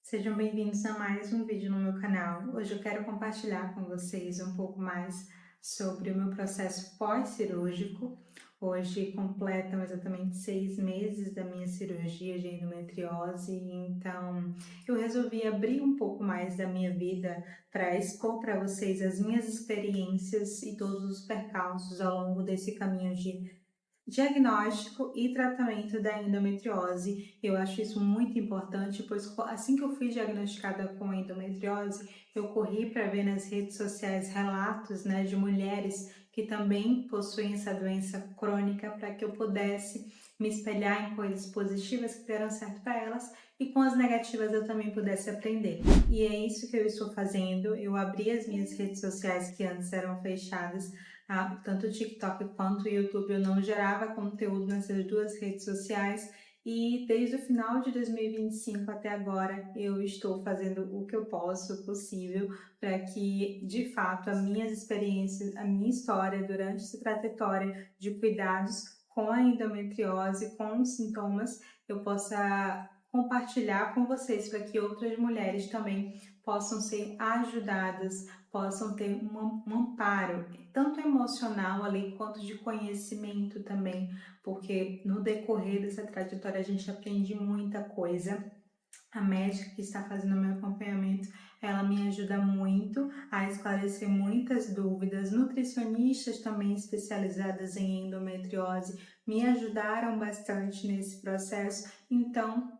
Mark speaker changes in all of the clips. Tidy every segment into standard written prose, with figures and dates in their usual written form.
Speaker 1: Sejam bem-vindos a mais um vídeo no meu canal. Hoje eu quero compartilhar com vocês um pouco mais sobre o meu processo pós-cirúrgico. Hoje completam exatamente 6 meses da minha cirurgia de endometriose, então eu resolvi abrir um pouco mais da minha vida para expor para vocês as minhas experiências e todos os percalços ao longo desse caminho de diagnóstico e tratamento da endometriose. Eu acho isso muito importante, pois assim que eu fui diagnosticada com endometriose, eu corri para ver nas redes sociais relatos, de mulheres que também possuem essa doença crônica, para que eu pudesse me espelhar em coisas positivas que deram certo para elas e com as negativas eu também pudesse aprender. E é isso que eu estou fazendo. Eu abri as minhas redes sociais que antes eram fechadas, tanto o TikTok quanto o YouTube. Eu não gerava conteúdo nessas duas redes sociais e desde o final de 2025 até agora eu estou fazendo o que eu posso, o possível, para que de fato as minhas experiências, a minha história durante essa trajetória de cuidados com a endometriose, com os sintomas, eu possa compartilhar com vocês, para que outras mulheres também possam ser ajudadas, possam ter um amparo, tanto emocional ali, quanto de conhecimento também, porque no decorrer dessa trajetória a gente aprende muita coisa. A médica que está fazendo o meu acompanhamento, ela me ajuda muito a esclarecer muitas dúvidas. Nutricionistas também especializadas em endometriose me ajudaram bastante nesse processo. Então,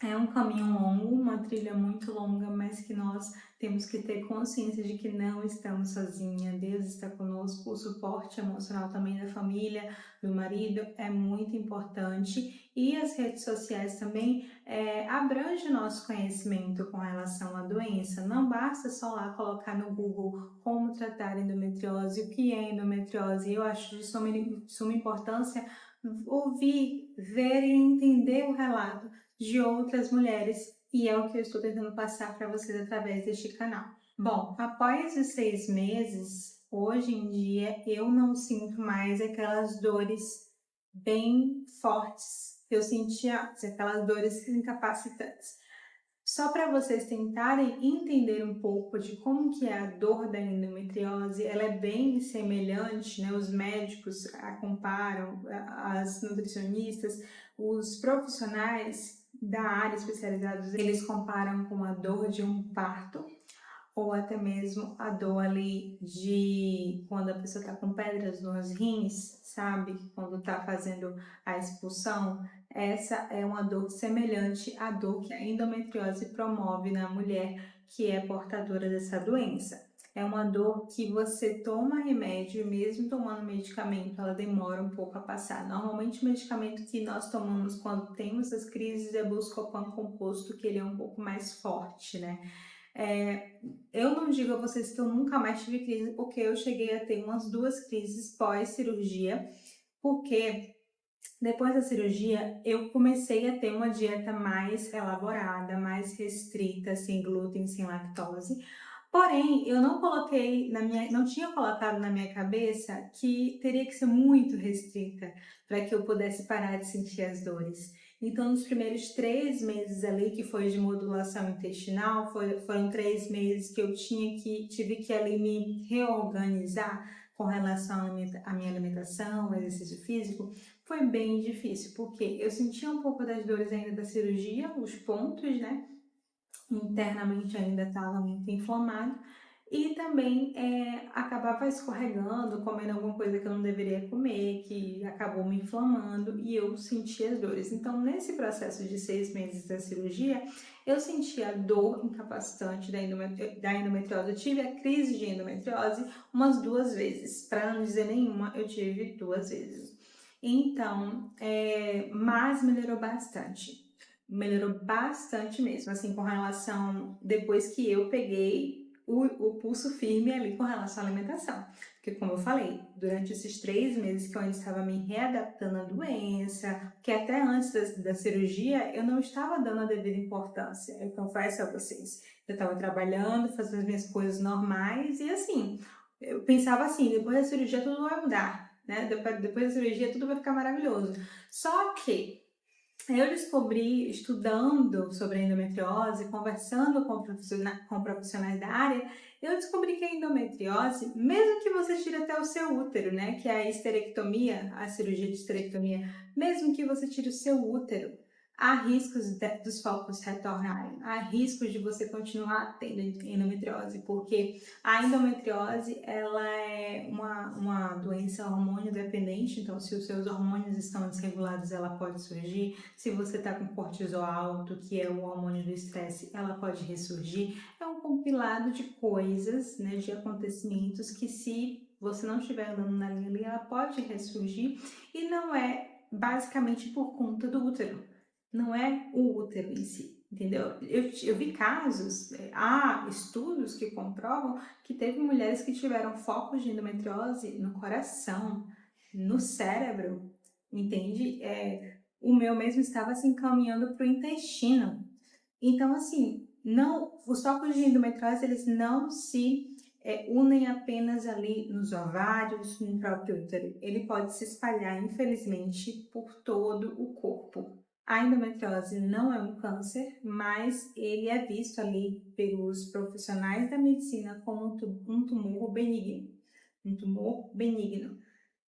Speaker 1: é um caminho longo, uma trilha muito longa, mas que nós temos que ter consciência de que não estamos sozinhas. Deus está conosco, o suporte emocional também da família, do marido é muito importante. E as redes sociais também abrangem o nosso conhecimento com relação à doença. Não basta só lá colocar no Google como tratar endometriose, o que é endometriose. Eu acho de suma importância ouvir, ver e entender o relato de outras mulheres, e é o que eu estou tentando passar para vocês através deste canal. Bom, após os 6 meses, hoje em dia eu não sinto mais aquelas dores bem fortes que eu sentia antes, aquelas dores incapacitantes. Só para vocês tentarem entender um pouco de como que é a dor da endometriose, ela é bem semelhante, né? Os médicos a comparam, as nutricionistas, os profissionais da área especializados, eles comparam com a dor de um parto, ou até mesmo a dor ali de quando a pessoa está com pedras nos rins, sabe? Quando está fazendo a expulsão. Essa é uma dor semelhante à dor que a endometriose promove na mulher que é portadora dessa doença. É uma dor que você toma remédio e mesmo tomando medicamento, ela demora um pouco a passar. Normalmente o medicamento que nós tomamos quando temos as crises é Buscopan composto, que ele é um pouco mais forte, né? Eu não digo a vocês que eu nunca mais tive crise, porque eu cheguei a ter umas 2 crises pós-cirurgia, porque depois da cirurgia eu comecei a ter uma dieta mais elaborada, mais restrita, sem glúten, sem lactose. Porém, eu não tinha colocado na minha cabeça que teria que ser muito restrita para que eu pudesse parar de sentir as dores. Então, nos primeiros 3 meses ali, que foi de modulação intestinal, foram 3 meses que eu tive que ali me reorganizar com relação à minha alimentação, ao exercício físico. Foi bem difícil, porque eu sentia um pouco das dores ainda da cirurgia, os pontos, né? Internamente ainda estava muito inflamado, e também acabava escorregando, comendo alguma coisa que eu não deveria comer, que acabou me inflamando e eu sentia as dores. Então, nesse processo de 6 meses da cirurgia, eu sentia a dor incapacitante da endometriose. Eu tive a crise de endometriose umas 2 vezes, para não dizer nenhuma, eu tive 2 vezes. Então, mas melhorou bastante mesmo, assim, com relação, depois que eu peguei o pulso firme ali com relação à alimentação. Porque, como eu falei, durante esses 3 meses que eu ainda estava me readaptando à doença, que até antes da cirurgia eu não estava dando a devida importância, eu confesso a vocês. Eu estava trabalhando, fazendo as minhas coisas normais e assim, eu pensava assim, depois da cirurgia tudo vai mudar, né? Depois da cirurgia tudo vai ficar maravilhoso. Só que Eu descobri, estudando sobre a endometriose, conversando com profissionais da área, eu descobri que a endometriose, mesmo que você tire até o seu útero, né, que é a histerectomia, a cirurgia de histerectomia, mesmo que você tire o seu útero, há riscos dos focos retornarem, há riscos de você continuar tendo endometriose, porque a endometriose, ela é uma doença hormônio dependente, então se os seus hormônios estão desregulados, ela pode surgir. Se você está com cortisol alto, que é o hormônio do estresse, ela pode ressurgir. É um compilado de coisas, né, de acontecimentos que, se você não estiver andando na linha ali, ela pode ressurgir, e não é basicamente por conta do útero, não é o útero em si. Entendeu? Eu vi casos, há estudos que comprovam que teve mulheres que tiveram focos de endometriose no coração, no cérebro, entende? O meu mesmo estava se encaminhando para o intestino. Então, assim, não, os focos de endometriose, eles não se unem apenas ali nos ovários, no próprio útero. Ele pode se espalhar, infelizmente, por todo o corpo. A endometriose não é um câncer, mas ele é visto ali pelos profissionais da medicina como um tumor benigno. Um tumor benigno.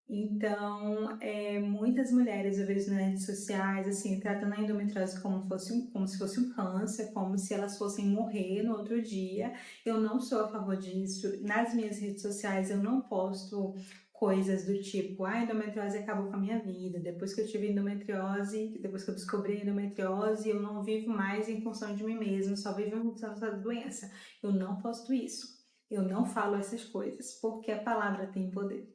Speaker 1: Então, muitas mulheres eu vejo nas redes sociais, assim, tratando a endometriose como se fosse um câncer, como se elas fossem morrer no outro dia. Eu não sou a favor disso. Nas minhas redes sociais eu não posto coisas do tipo, a endometriose acabou com a minha vida, depois que eu tive endometriose, depois que eu descobri a endometriose, eu não vivo mais em função de mim mesma, só vivo em função da doença. Eu não posto isso. Eu não falo essas coisas, porque a palavra tem poder.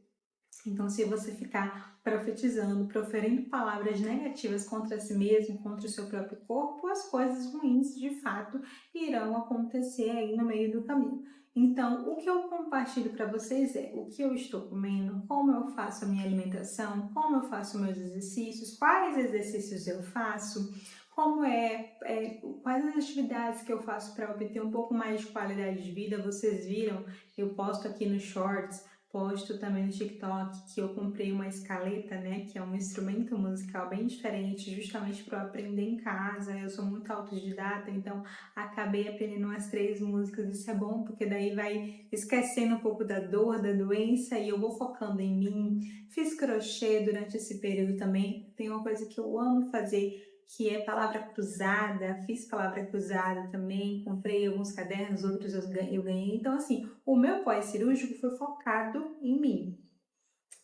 Speaker 1: Então, se você ficar profetizando, proferindo palavras negativas contra si mesmo, contra o seu próprio corpo, as coisas ruins de fato irão acontecer aí no meio do caminho. Então, o que eu compartilho para vocês é o que eu estou comendo, como eu faço a minha alimentação, como eu faço meus exercícios, quais exercícios eu faço, quais as atividades que eu faço para obter um pouco mais de qualidade de vida. Vocês viram, eu posto aqui nos shorts, posto também no TikTok que eu comprei uma escaleta, né, que é um instrumento musical bem diferente, justamente para eu aprender em casa. Eu sou muito autodidata, então acabei aprendendo umas 3 músicas. Isso é bom, porque daí vai esquecendo um pouco da dor, da doença, e eu vou focando em mim. Fiz crochê durante esse período também. Tem uma coisa que eu amo fazer, que é palavra cruzada. Fiz palavra cruzada também, comprei alguns cadernos, outros eu ganhei. Então, assim, o meu pós-cirúrgico foi focado em mim.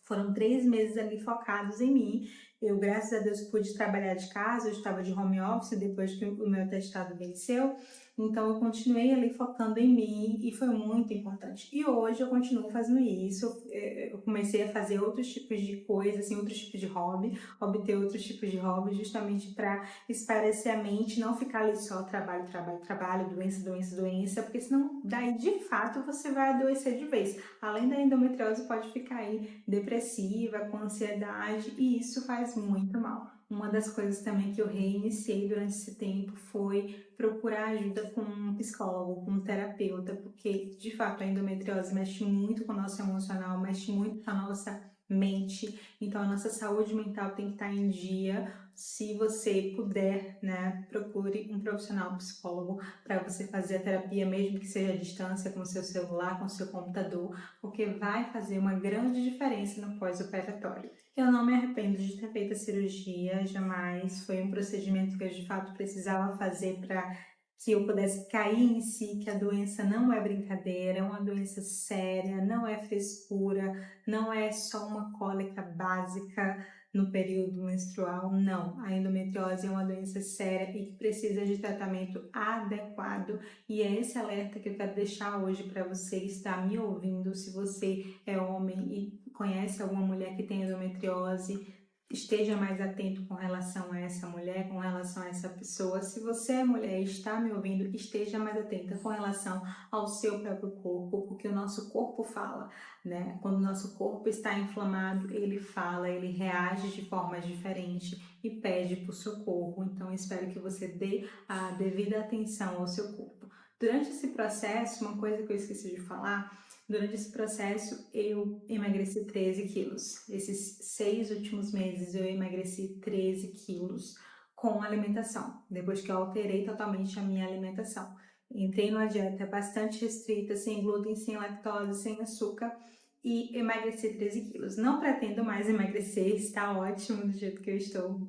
Speaker 1: Foram 3 meses ali focados em mim. Eu, graças a Deus, pude trabalhar de casa. Eu estava de home office depois que o meu atestado venceu. Então, eu continuei ali focando em mim, e foi muito importante. E hoje eu continuo fazendo isso. Eu comecei a fazer outros tipos de coisas, assim, outros tipos de hobby, obter outros tipos de hobby, justamente para espairecer a mente, não ficar ali só trabalho, trabalho, trabalho, doença, doença, doença, porque senão daí de fato você vai adoecer de vez. Além da endometriose, pode ficar aí depressiva, com ansiedade, e isso faz muito mal. Uma das coisas também que eu reiniciei durante esse tempo foi procurar ajuda com um psicólogo, com um terapeuta, porque de fato a endometriose mexe muito com o nosso emocional, mexe muito com a nossa mente, então a nossa saúde mental tem que estar em dia. Se você puder, né, procure um profissional psicólogo para você fazer a terapia, mesmo que seja à distância, com o seu celular, com o seu computador, porque vai fazer uma grande diferença no pós-operatório. Eu não me arrependo de ter feito a cirurgia, jamais. Foi um procedimento que eu de fato precisava fazer para que eu pudesse cair em si, que a doença não é brincadeira, é uma doença séria, não é frescura, não é só uma cólica básica no período menstrual. Não, a endometriose é uma doença séria e que precisa de tratamento adequado, e é esse alerta que eu quero deixar hoje para você que está me ouvindo. Se você é homem e conhece alguma mulher que tem endometriose, esteja mais atento com relação a essa mulher, com relação a essa pessoa. Se você é mulher e está me ouvindo, esteja mais atenta com relação ao seu próprio corpo, porque o nosso corpo fala, né? Quando o nosso corpo está inflamado, ele fala, ele reage de formas diferentes e pede por socorro. Então, espero que você dê a devida atenção ao seu corpo. Durante esse processo, uma coisa que eu esqueci de falar, durante esse processo eu emagreci 13 quilos. Esses 6 últimos meses eu emagreci 13 quilos com a alimentação, depois que eu alterei totalmente a minha alimentação. Entrei numa dieta bastante restrita, sem glúten, sem lactose, sem açúcar, e emagreci 13 quilos. Não pretendo mais emagrecer, está ótimo do jeito que eu estou.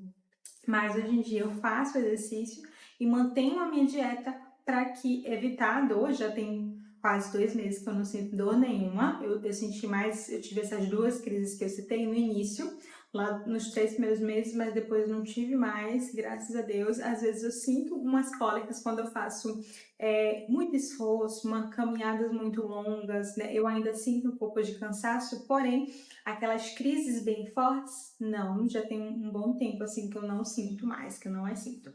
Speaker 1: Mas hoje em dia eu faço exercício e mantenho a minha dieta para que evitar a dor. Já tem quase 2 meses que eu não sinto dor nenhuma. Eu tive essas 2 crises que eu citei no início, lá nos 3 primeiros meses, mas depois não tive mais, graças a Deus. Às vezes eu sinto umas cólicas quando eu faço muito esforço, caminhadas muito longas, né? Eu ainda sinto um pouco de cansaço, porém, aquelas crises bem fortes, não, já tem um bom tempo assim que eu não sinto mais, que eu não as sinto.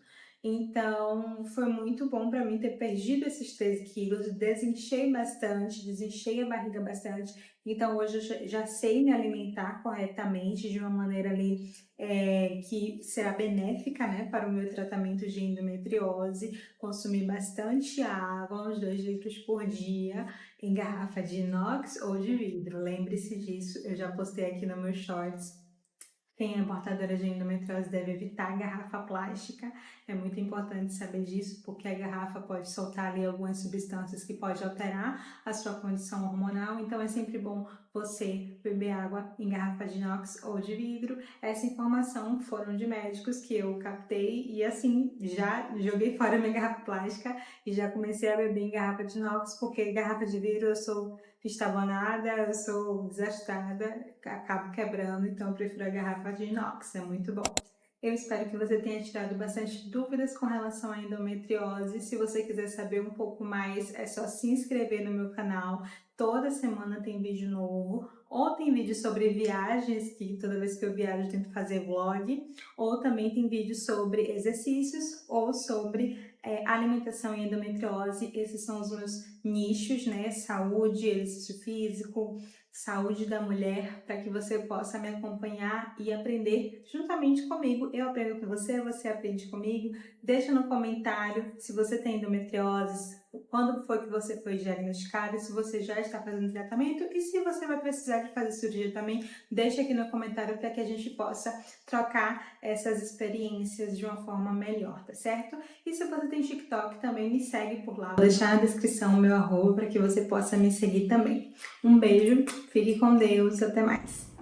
Speaker 1: Então, foi muito bom para mim ter perdido esses 13 quilos, desinchei bastante, desinchei a barriga bastante. Então, hoje eu já sei me alimentar corretamente, de uma maneira ali que será benéfica, né, para o meu tratamento de endometriose. Consumir bastante água, uns 2 litros por dia, em garrafa de inox ou de vidro. Lembre-se disso, eu já postei aqui no meu shorts. Quem é portadora de endometriose deve evitar a garrafa plástica. É muito importante saber disso, porque a garrafa pode soltar ali algumas substâncias que podem alterar a sua condição hormonal. Então é sempre bom você beber água em garrafa de inox ou de vidro. Essa informação foram de médicos que eu captei e assim já joguei fora minha garrafa plástica e já comecei a beber em garrafa de inox, porque garrafa de vidro eu sou estabanada, eu sou desastrada, acabo quebrando, então eu prefiro a garrafa de inox, é muito bom. Eu espero que você tenha tirado bastante dúvidas com relação à endometriose. Se você quiser saber um pouco mais, é só se inscrever no meu canal. Toda semana tem vídeo novo, ou tem vídeo sobre viagens, que toda vez que eu viajo eu tento fazer vlog, ou também tem vídeo sobre exercícios, ou sobre alimentação e endometriose. Esses são os meus nichos, né? Saúde, exercício físico, saúde da mulher, para que você possa me acompanhar e aprender juntamente comigo. Eu aprendo com você, você aprende comigo. Deixa no comentário se você tem endometriose, quando foi que você foi diagnosticada, se você já está fazendo tratamento e se você vai precisar de fazer cirurgia também. Deixa aqui no comentário para que a gente possa trocar essas experiências de uma forma melhor, tá certo? E se você tem TikTok, também me segue por lá. Vou deixar na descrição o meu arroba para que você possa me seguir também. Um beijo, fique com Deus, até mais.